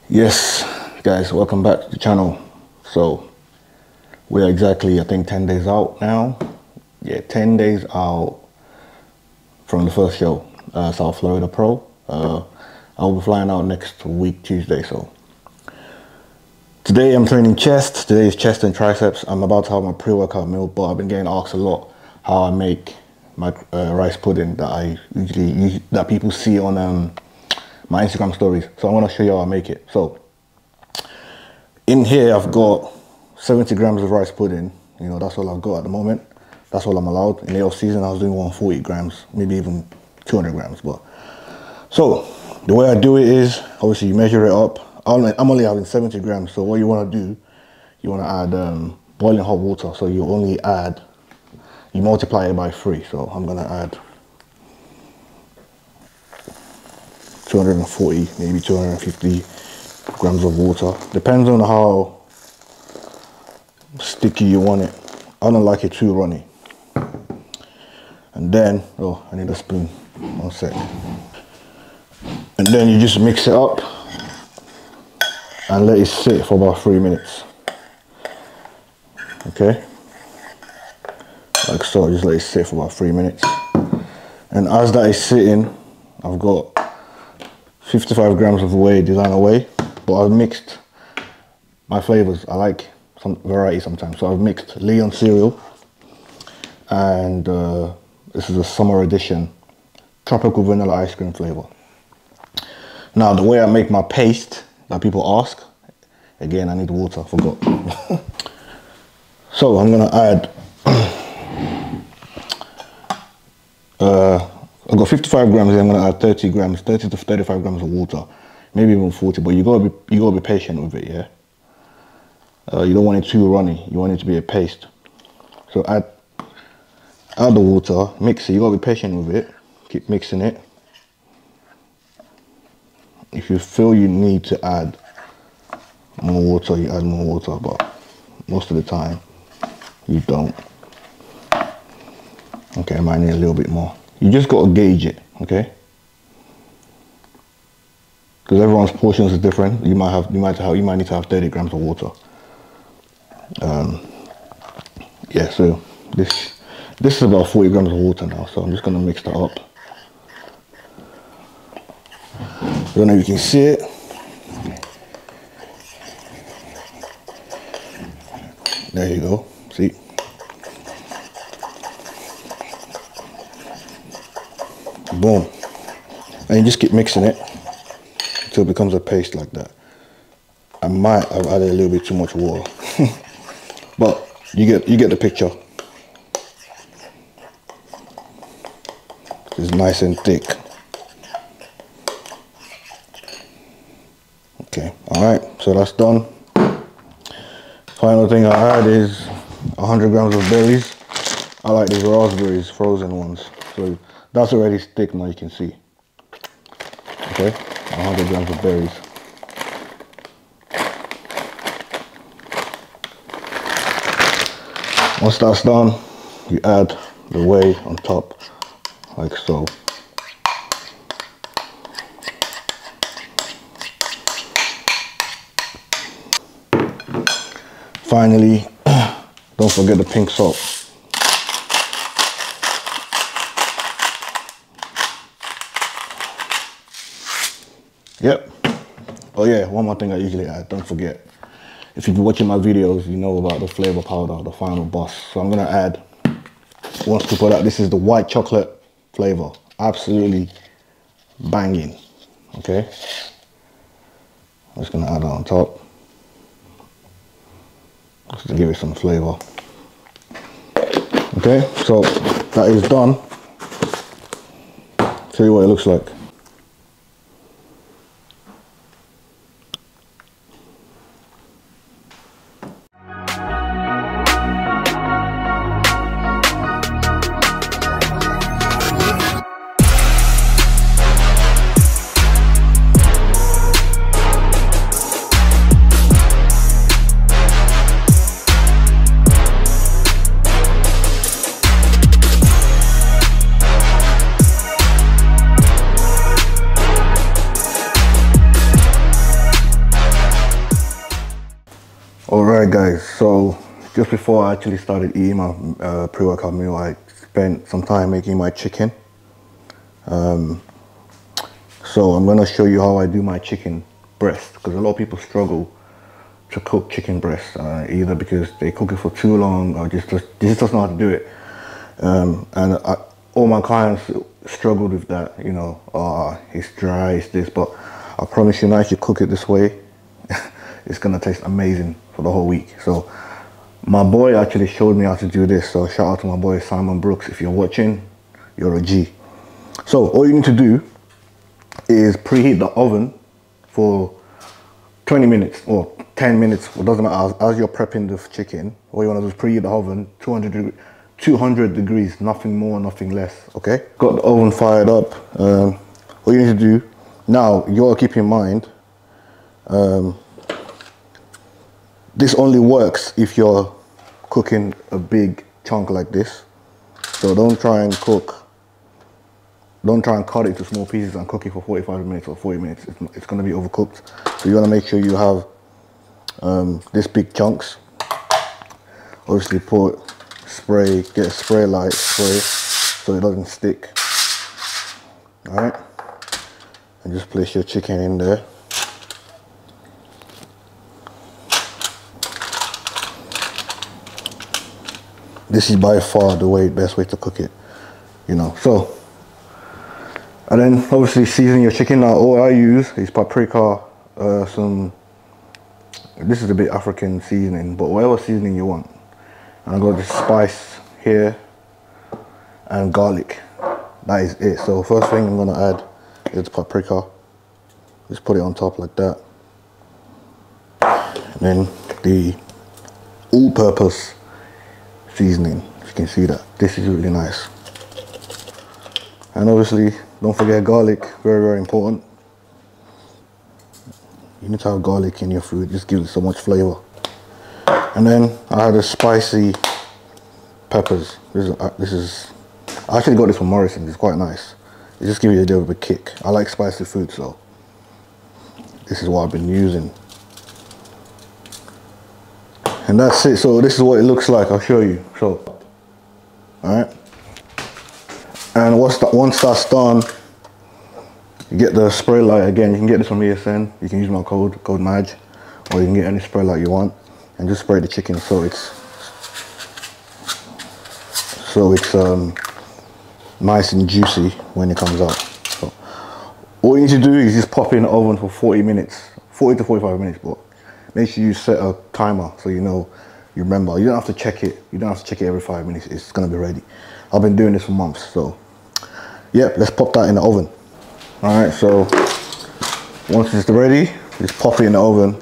Yes, guys, welcome back to the channel. So we're exactly, I think, 10 days out now. Yeah, 10 days out from the first show, South Florida Pro. I'll be flying out next week, Tuesday. So today I'm training chest. Today is chest and triceps. I'm about to have my pre-workout meal, but I've been getting asked a lot how I make my rice pudding that I usually that people see on my Instagram stories. So I want to show you how I make it. So in here I've got 70 grams of rice pudding. You know, that's all I've got at the moment. That's all I'm allowed. In the off season I was doing 140 grams, maybe even 200 grams. But so the way I do it is, obviously you measure it up. I'm only having 70 grams. So what you want to do, you want to add boiling hot water. So you only add, you multiply it by 3. So I'm going to add 240, maybe 250 grams of water. Depends on how sticky you want it. I don't like it too runny. And then, oh, I need a spoon. 1 sec. And then you just mix it up and let it sit for about 3 minutes. Okay? Like so, just let it sit for about 3 minutes. And as that is sitting, I've got 55 grams of whey, designer whey, but I've mixed my flavors. I like some variety sometimes, so I've mixed Leon cereal and this is a summer edition tropical vanilla ice cream flavor. Now the way I make my paste that people ask, again I need water, I forgot. So I'm gonna add I've got 55 grams here. I'm gonna add 30 to 35 grams of water, maybe even 40. But you gotta be patient with it, yeah. You don't want it too runny. You want it to be a paste. So add the water, mix it. You gotta be patient with it. Keep mixing it. If you feel you need to add more water, you add more water. But most of the time, you don't. Okay, I might need a little bit more. You just got to gauge it, okay? Because everyone's portions is different. You might need to have 30 grams of water. Yeah, so this is about 40 grams of water now. So I'm just gonna mix that up. I don't know if you can see it. There you go. See. Boom. And you just keep mixing it until it becomes a paste like that. I might have added a little bit too much water. But you get the picture. It's nice and thick. Okay, alright, so that's done. Final thing I add is 100 grams of berries. I like these raspberries, frozen ones. So that's already thick now, you can see. Okay, 100 grams of berries. Once that's done, you add the whey on top, like so. Finally, don't forget the pink salt. Yep. Oh yeah, one more thing I usually add, don't forget. If you've been watching my videos, you know about the flavor powder, the final boss. So I'm gonna add one scoop of that. This is the white chocolate flavor. Absolutely banging. Okay. I'm just gonna add that on top. Just to give it some flavor. Okay, so that is done. Show you what it looks like. Alright guys, so just before I actually started eating my pre-workout meal, I spent some time making my chicken. So I'm going to show you how I do my chicken breast, because a lot of people struggle to cook chicken breast, either because they cook it for too long or just doesn't know how to do it. All my clients struggled with that, you know, it's dry, it's this, but I promise you now, if you cook it this way, it's gonna taste amazing for the whole week. So my boy actually showed me how to do this, so shout out to my boy Simon Brooks. If you're watching, you're a G. So all you need to do is preheat the oven for 20 minutes or 10 minutes, it doesn't matter. As you're prepping the chicken, all you want to do is preheat the oven 200 degrees, nothing more, nothing less. Okay, got the oven fired up. What you need to do now, you gotta keep in mind, this only works if you're cooking a big chunk like this. So don't try and cut it into small pieces and cook it for 45 minutes or 40 minutes. It's going to be overcooked. So you want to make sure you have this big chunks. Obviously get a spray light spray so it doesn't stick. Alright, and just place your chicken in there. This is by far the best way to cook it, you know. So, and then obviously season your chicken. Now all I use is paprika, this is a bit African seasoning, but whatever seasoning you want. And I got this spice here and garlic. That is it. So first thing I'm gonna add is paprika. Just put it on top like that. And then the all-purpose seasoning, if you can see that. This is really nice. And obviously don't forget garlic, very important. You need to have garlic in your food, just gives it so much flavor. And then I had the spicy peppers. I actually got this from Morrison. It's quite nice. It just gives you a little bit of a kick. I like spicy food, so this is what I've been using. And that's it. So this is what it looks like. I'll show you. So, all right. And once that's done, you get the spray light again. You can get this from ESN. You can use my code MAJ, or you can get any spray light you want, and just spray the chicken so it's nice and juicy when it comes out. So all you need to do is just pop it in the oven for 40 minutes, 40 to 45 minutes, but make sure you set a timer so you remember. You don't have to check it. You don't have to check it every 5 minutes. It's gonna be ready. I've been doing this for months, so yeah, let's pop that in the oven. All right, so once it's ready, just pop it in the oven.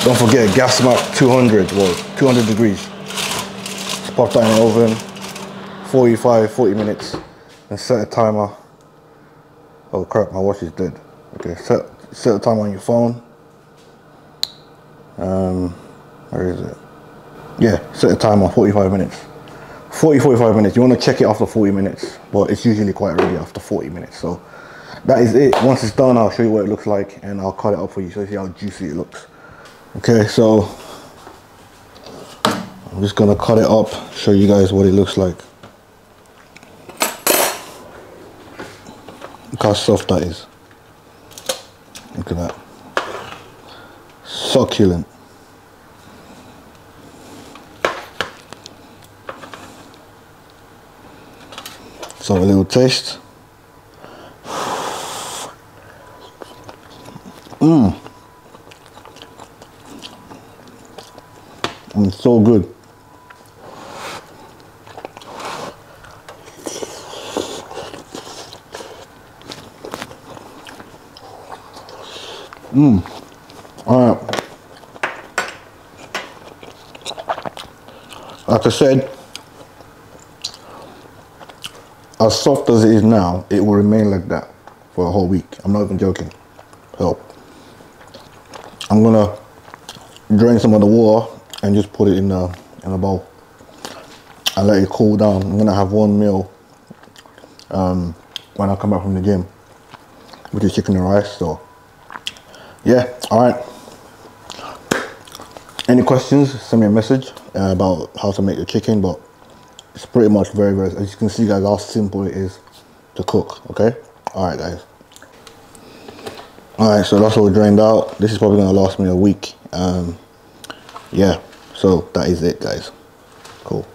Don't forget, gas mark 200 degrees. Just pop that in the oven, 40 minutes, and set a timer. Oh crap, my watch is dead. Okay, set a timer on your phone. Where is it? Yeah, set a timer, 45 minutes. 45 minutes. You want to check it after 40 minutes, but it's usually quite ready after 40 minutes. So that is it. Once it's done, I'll show you what it looks like, and I'll cut it up for you so you see how juicy it looks. Okay, so I'm just gonna cut it up, show you guys what it looks like. Look how soft that is. Look at that. Succulent. So a little taste. It's so good. All right. Like I said, as soft as it is now, it will remain like that for a whole week. I'm not even joking. So I'm gonna drain some of the water and just put it in a bowl and let it cool down. I'm gonna have one meal when I come back from the gym, which is chicken and rice. So yeah, all right. Any questions, send me a message about how to make the chicken, but it's pretty much very, very, as you can see guys, how simple it is to cook, okay? All right guys. All right, so that's all drained out. This is probably gonna last me a week. Yeah, so that is it guys. Cool.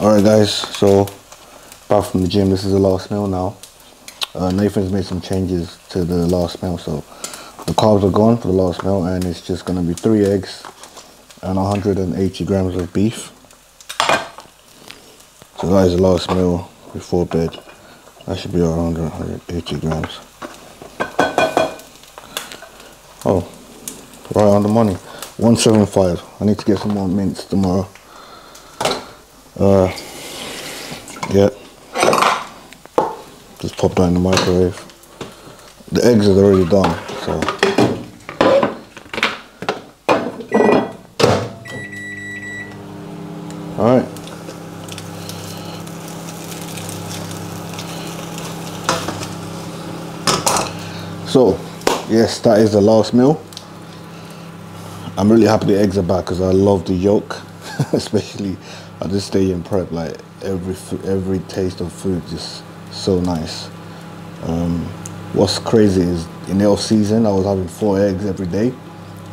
Alright guys, so back from the gym, this is the last meal now. Nathan's made some changes to the last meal, so the carbs are gone for the last meal and it's just going to be 3 eggs and 180 grams of beef. So that is the last meal before bed. That should be around 180 grams. Oh, right on the money. 175. I need to get some more mince tomorrow. Yeah, just pop that in the microwave. The eggs are already done, so all right. So yes, that is the last meal. I'm really happy the eggs are back because I love the yolk, especially at this stage in prep. Like every taste of food just so nice. What's crazy is in the off season I was having 4 eggs every day.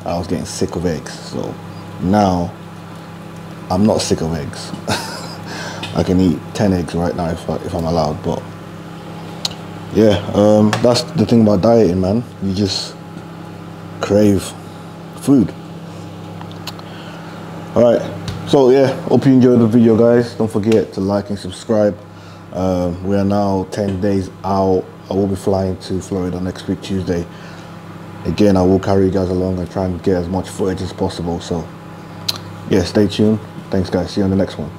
I was getting sick of eggs, so now I'm not sick of eggs. I can eat 10 eggs right now if I'm allowed. But yeah, that's the thing about dieting, man. You just crave food. All right, so yeah, hope you enjoyed the video guys. Don't forget to like and subscribe. We are now 10 days out. I will be flying to Florida next week Tuesday. Again, I will carry you guys along and try and get as much footage as possible. So yeah, stay tuned. Thanks guys, see you on the next one.